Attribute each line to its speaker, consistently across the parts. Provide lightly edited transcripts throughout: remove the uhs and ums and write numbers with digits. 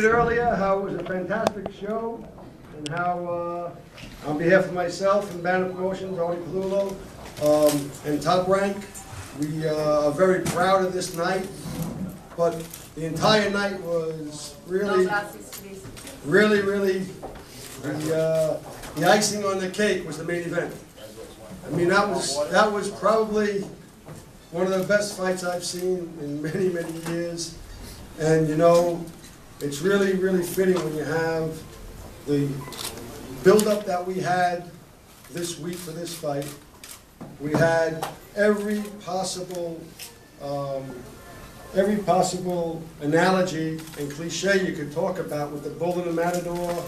Speaker 1: Earlier, how it was a fantastic show, and how, on behalf of myself and Banner Promotions, Artie Palulo, and Top Rank, we are very proud of this night. But the entire night was really the icing on the cake was the main event. I mean, that was probably one of the best fights I've seen in many, many years. And you know, it's really, really fitting when you have the build-up that we had this week for this fight. We had every possible analogy and cliche you could talk about with the bull and the matador,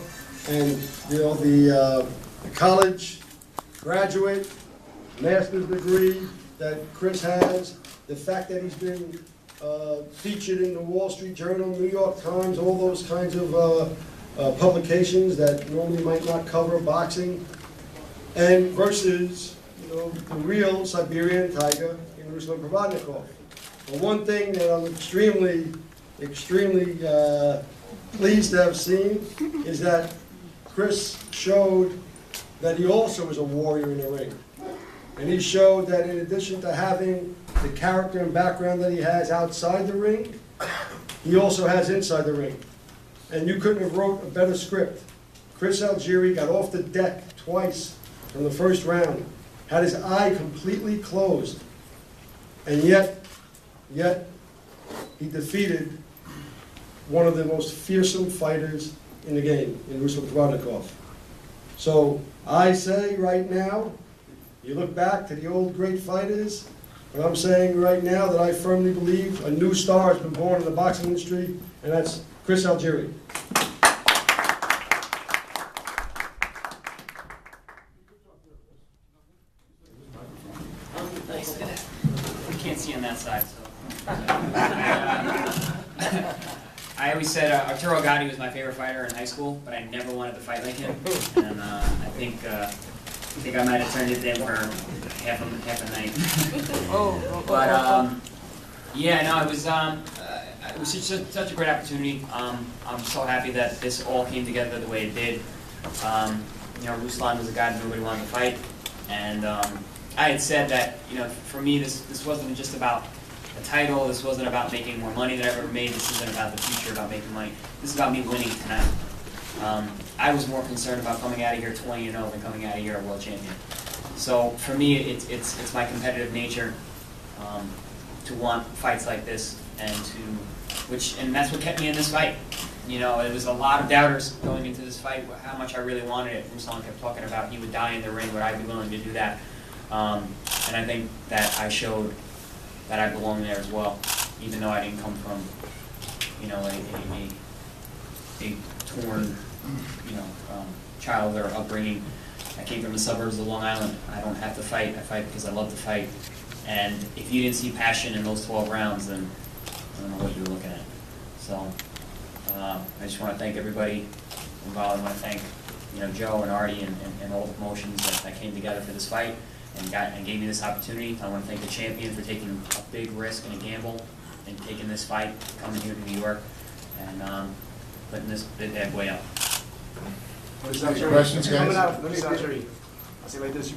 Speaker 1: and you know, the college graduate, master's degree that Chris has, the fact that he's been featured in the Wall Street Journal, New York Times, all those kinds of publications that normally might not cover boxing, and versus, you know, the real Siberian tiger in Ruslan Provodnikov. But one thing that I'm extremely pleased to have seen is that Chris showed that he also is a warrior in the ring. And he showed that in addition to having the character and background that he has outside the ring, he also has inside the ring. And you couldn't have wrote a better script. Chris Algieri got off the deck twice from the first round, had his eye completely closed, and yet he defeated one of the most fearsome fighters in the game, in Ruslan Provodnikov. So I say right now, you look back to the old great fighters, but I'm saying right now that I firmly believe a new star has been born in the boxing industry, and that's Chris Algieri.
Speaker 2: You can't see on that side, so. I always said Arturo Gatti was my favorite fighter in high school, but I never wanted to fight like him. And I think I might have turned it in for half a night. But yeah, no, it was such a great opportunity. I'm so happy that this all came together the way it did. You know, Ruslan was a guy that nobody wanted to fight, and I had said that, you know, for me this wasn't just about a title. This wasn't about making more money than I've ever made. This isn't about the future, about making money. This is about me winning tonight. I was more concerned about coming out of here 20-0 than coming out of here a world champion. So for me, it's my competitive nature to want fights like this, and that's what kept me in this fight. You know, it was a lot of doubters going into this fight, how much I really wanted it. Ruslan kept talking about he would die in the ring, would I be willing to do that? And I think that I showed that I belong there as well, even though I didn't come from, you know, a torn, you know, child or upbringing. I came from the suburbs of Long Island. I don't have to fight. I fight because I love to fight. And if you didn't see passion in those 12 rounds, then I don't know what you were looking at. So I just want to thank everybody involved. I want to thank, you know, Joe and Artie and all the promotions that came together for this fight and gave me this opportunity. I want to thank the champion for taking a big risk and a gamble and taking this fight, coming here to New York, and putting this bad boy up.
Speaker 3: Questions, guys?
Speaker 4: Let me say like this.